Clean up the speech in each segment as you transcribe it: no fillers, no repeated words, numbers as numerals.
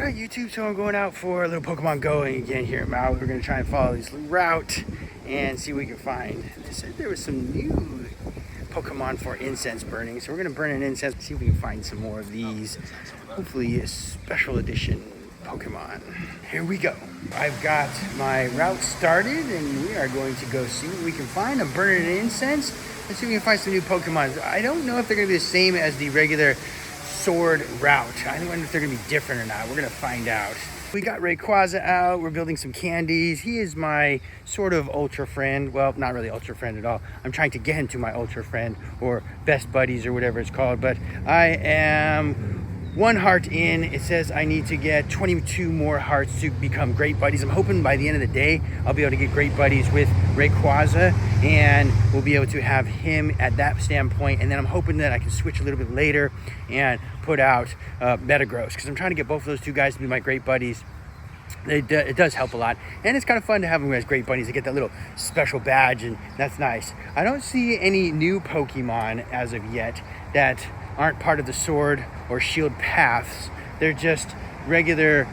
Alright YouTube, so I'm going out for a little Pokemon Going again here in Maui. We're going to try and follow this little route and see what we can find. They said there was some new Pokemon for incense burning, so we're going to burn an incense and see if we can find some more of these. Hopefully a special edition Pokemon. Here we go. I've got my route started and we are going to go see what we can find. I'm burning an incense. Let's see if we can find some new Pokemon. I don't know if they're going to be the same as the regular sword route. I wonder if they're gonna be different or not. We're gonna find out. We got Rayquaza out. We're building some candies. He is my sort of ultra friend. Well, not really ultra friend at all. I'm trying to get him to my ultra friend or best buddies or whatever it's called. But I am one heart in. It says I need to get 22 more hearts to become great buddies. I'm hoping by the end of the day I'll be able to get great buddies with Rayquaza and we'll be able to have him at that standpoint. And then I'm hoping that I can switch a little bit later and put out Metagross, because I'm trying to get both of those two guys to be my great buddies. It does help a lot, and it's kind of fun to have them as great buddies to get that little special badge, and that's nice. I don't see any new Pokemon as of yet that aren't part of the sword or shield paths. They're just regular,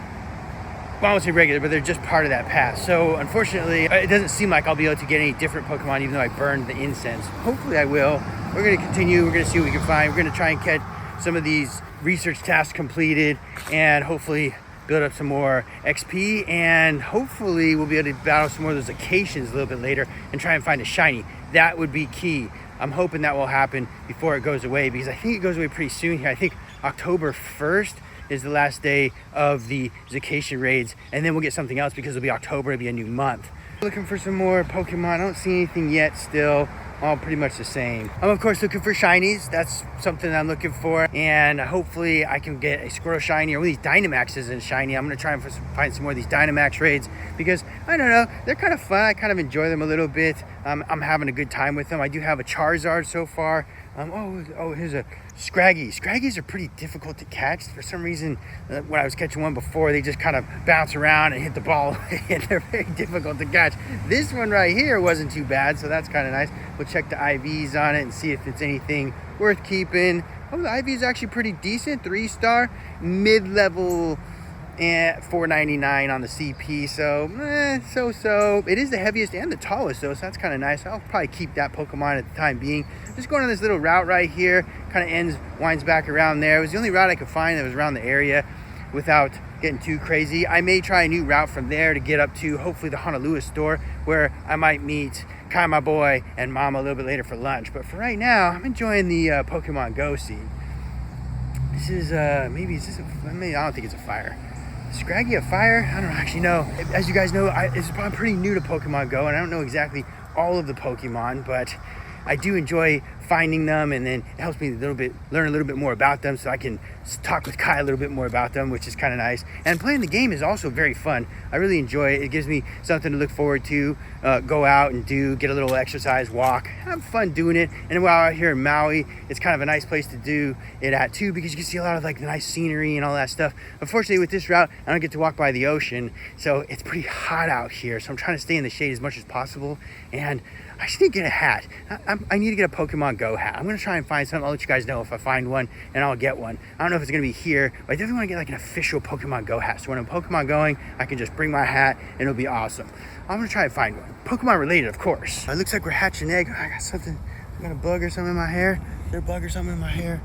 well, I won't say regular, but they're just part of that path. So unfortunately, it doesn't seem like I'll be able to get any different Pokemon even though I burned the incense. Hopefully I will. We're going to continue. We're going to see what we can find. We're going to try and catch some of these research tasks completed and hopefully build up some more XP, and hopefully we'll be able to battle some more of those occasions a little bit later and try and find a shiny. That would be key. I'm hoping that will happen before it goes away, because I think it goes away pretty soon here. I think October 1st is the last day of the vacation raids, and then we'll get something else because it'll be October, it'll be a new month. Looking for some more Pokemon. I don't see anything yet still. All pretty much the same. I'm of course looking for shinies. That's something I'm looking for, and hopefully I can get a Squirtle shiny or one of these Dynamaxes in shiny. I'm gonna try and find some more of these Dynamax raids because I don't know, they're kind of fun. I kind of enjoy them a little bit. I'm having a good time with them. I do have a Charizard so far. Here's a Scraggy. Scraggies are pretty difficult to catch. For some reason, when I was catching one before, they just kind of bounce around and hit the ball, and they're very difficult to catch. This one right here wasn't too bad, so that's kind of nice. We'll check the IVs on it and see if it's anything worth keeping. Oh, the IV is actually pretty decent. 3-star, mid-level, and $4.99 on the CP, so so. It is the heaviest and the tallest though, so that's kind of nice. I'll probably keep that Pokemon at the time being. Just going on this little route right here, kind of winds back around there. It was the only route I could find that was around the area without getting too crazy. I may try a new route from there to get up to hopefully the Honolulu store, where I might meet Kai, my boy, and Mama a little bit later for lunch. But for right now, I'm enjoying the Pokemon Go scene. This is I don't think it's a fire. Scraggy a fire? I don't actually know. As you guys know, I'm pretty new to Pokemon Go, and I don't know exactly all of the Pokemon, but I do enjoy finding them, and then it helps me learn a little bit more about them, so I can talk with Kai a little bit more about them, which is kind of nice. And playing the game is also very fun. I really enjoy it. It gives me something to look forward to, go out and get a little exercise, walk, have fun doing it. And while out here in Maui, it's kind of a nice place to do it at too, because you can see a lot of like the nice scenery and all that stuff. Unfortunately, with this route, I don't get to walk by the ocean, so it's pretty hot out here. So I'm trying to stay in the shade as much as possible, and I just need to get a hat. I need to get a Pokemon Go hat. I'm going to try and find some. I'll let you guys know if I find one, and I'll get one. I don't know if it's going to be here, but I definitely want to get like an official Pokemon Go hat. So when I'm Pokemon going, I can just bring my hat, and it'll be awesome. I'm going to try and find one. Pokemon related, of course. It looks like we're hatching an egg. I got something. I got a bug or something in my hair. Is there a bug or something in my hair?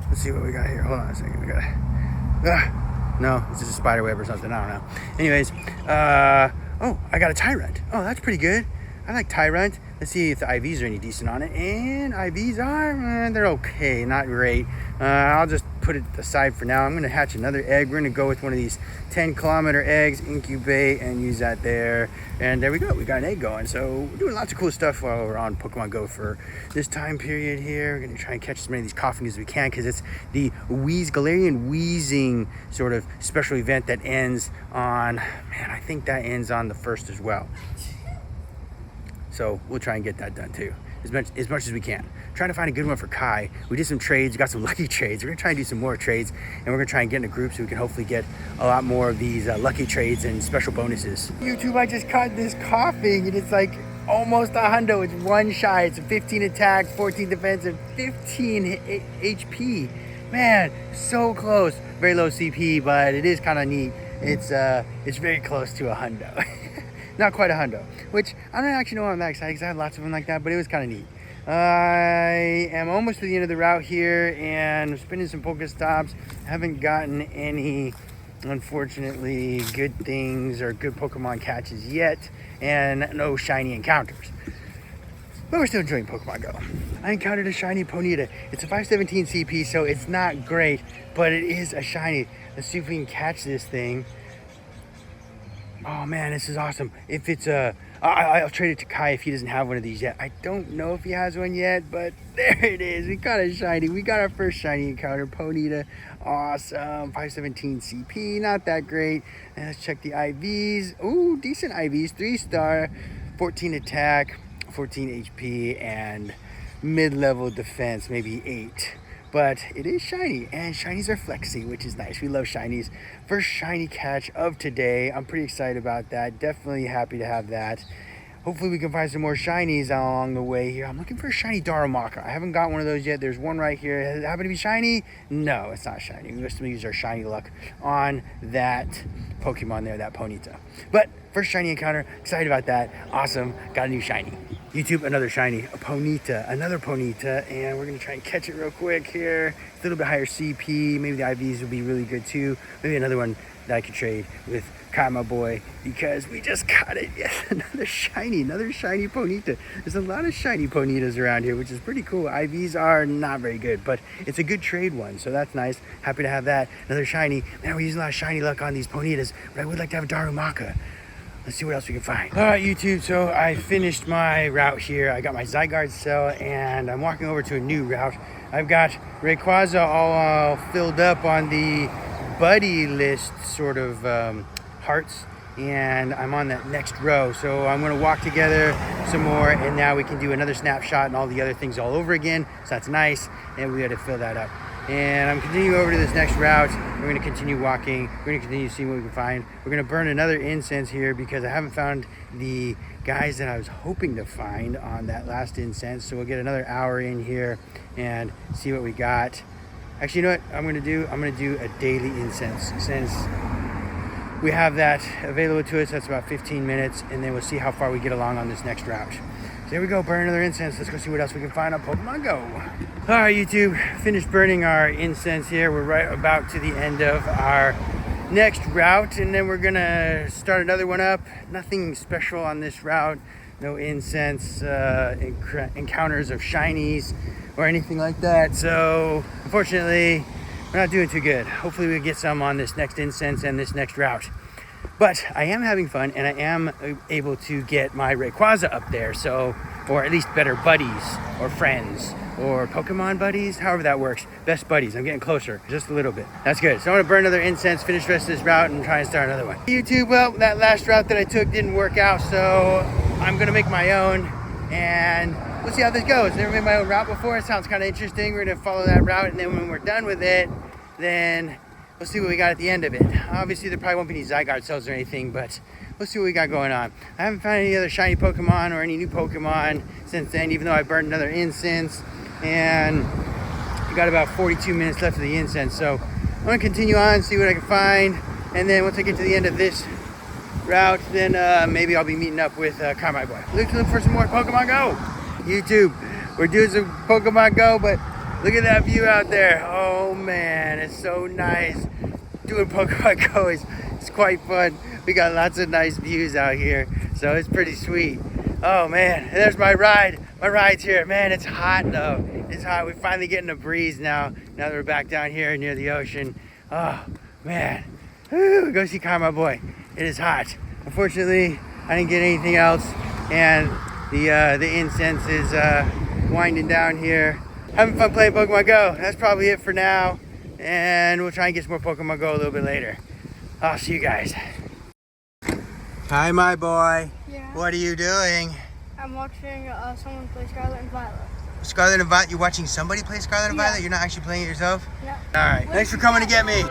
Let's see what we got here. Hold on a second. We got no, it's just a spider web or something. I don't know. Anyways, I got a Tyrant. Oh, that's pretty good. I like Tyrant. Let's see if the IVs are any decent on it. And IVs are, they're okay, not great. I'll just put it aside for now. I'm gonna hatch another egg. We're gonna go with one of these 10-kilometer eggs, incubate, and use that there. And there we go, we got an egg going. So we're doing lots of cool stuff while we're on Pokemon Go for this time period here. We're gonna try and catch as many of these coughing as we can, because it's the Galarian wheezing sort of special event that ends on, I think that ends on the 1st as well. So we'll try and get that done too, as much as we can. Trying to find a good one for Kai. We did some trades, we got some lucky trades. We're gonna try and do some more trades, and we're gonna try and get in a group so we can hopefully get a lot more of these lucky trades and special bonuses. YouTube, I just caught this coughing, and it's like almost a hundo. It's one shy. It's a 15 attack, 14 defense, and 15 HP. Man, so close. very low CP, but it is kind of neat. It's very close to a hundo. Not quite a hundo, which I don't actually know why I'm that excited because I had lots of them like that, but it was kind of neat. I am almost to the end of the route here and I'm spinning some Pokestops. Haven't gotten any, unfortunately, good things or good Pokemon catches yet, and no shiny encounters. But we're still enjoying Pokemon Go. I encountered a shiny Ponyta. It's a 517 CP, so it's not great, but it is a shiny. Let's see if we can catch this thing. Oh man, this is awesome. If it's I'll trade it to Kai if he doesn't have one of these yet. I don't know if he has one yet, but there it is. We got a shiny. We got our first shiny encounter, Ponyta. Awesome. 517 CP, not that great. And let's check the IVs. Ooh, decent IVs. 3-star, 14 attack, 14 HP, and mid-level defense, maybe 8. But it is shiny, and shinies are flexy, which is nice. We love shinies. First shiny catch of today. I'm pretty excited about that. Definitely happy to have that. Hopefully we can find some more shinies along the way here. I'm looking for a shiny Darumaka. I haven't got one of those yet. There's one right here. Does it happen to be shiny? No, it's not shiny. We must use our shiny luck on that Pokemon there, that Ponyta. But first shiny encounter, excited about that. Awesome, got a new shiny. YouTube, another shiny, a Ponyta, another Ponyta, and we're gonna try and catch it real quick here. A little bit higher CP, maybe the IVs will be really good too. Maybe another one that I could trade with Kai, my boy, because we just got it. Yes, another shiny Ponyta. There's a lot of shiny Ponytas around here, which is pretty cool. IVs are not very good, but it's a good trade one, so that's nice. Happy to have that. Another shiny. Man, we're using a lot of shiny luck on these Ponytas, but I would like to have a Darumaka. Let's see what else we can find. All right, YouTube, so I finished my route here. I got my Zygarde cell, and I'm walking over to a new route. I've got Rayquaza all filled up on the buddy list sort of hearts, and I'm on that next row. So I'm gonna walk together some more, and now we can do another snapshot and all the other things all over again. So that's nice, and we gotta fill that up. And I'm continuing over to this next route. We're gonna continue walking. We're gonna continue seeing what we can find. We're gonna burn another incense here because I haven't found the guys that I was hoping to find on that last incense. So we'll get another hour in here and see what we got. Actually, you know what I'm gonna do? I'm gonna do a daily incense since we have that available to us. That's about 15 minutes, and then we'll see how far we get along on this next route. So here we go, burn another incense. Let's go see what else we can find on Pokemon Go. All right, YouTube, finished burning our incense here. We're right about to the end of our next route, and then we're gonna start another one up. Nothing special on this route. No incense encounters of shinies or anything like that. So unfortunately, we're not doing too good. Hopefully we get some on this next incense and this next route. But I am having fun, and I am able to get my Rayquaza up there, so, or at least better buddies, or friends, or Pokemon buddies, however that works. Best buddies. I'm getting closer, just a little bit. That's good. So I'm gonna burn another incense, finish the rest of this route, and try and start another one. YouTube, well, that last route that I took didn't work out, so I'm gonna make my own, and we'll see how this goes. Never made my own route before. It sounds kind of interesting. We're gonna follow that route, and then when we're done with it, then we'll see what we got at the end of it. Obviously, there probably won't be any Zygarde cells or anything, but we'll see what we got going on. I haven't found any other shiny Pokemon or any new Pokemon since then, even though I burned another incense, and we got about 42 minutes left of the incense. So I'm gonna continue on, see what I can find, and then once I get to the end of this route, then maybe I'll be meeting up with Kai, my boy. Look for some more Pokemon Go. YouTube, we're doing some Pokemon Go, but look at that view out there. Oh man, it's so nice. Doing Pokemon Go is quite fun. We got lots of nice views out here, so it's pretty sweet. Oh man, and there's my ride. My ride's here. Man, it's hot though. It's hot. We're finally getting a breeze now that we're back down here near the ocean. Oh man. Woo, go see Kai, my boy. It is hot. Unfortunately, I didn't get anything else, and the incense is winding down here. Having fun playing Pokemon Go. That's probably it for now. And we'll try and get some more Pokemon Go a little bit later. I'll see you guys. Hi, my boy. Yeah. What are you doing? I'm watching someone play Scarlet and Violet. Scarlet and Violet? You're watching somebody play Scarlet and Violet? You're not actually playing it yourself? Yeah. All right. Thanks for coming to get me.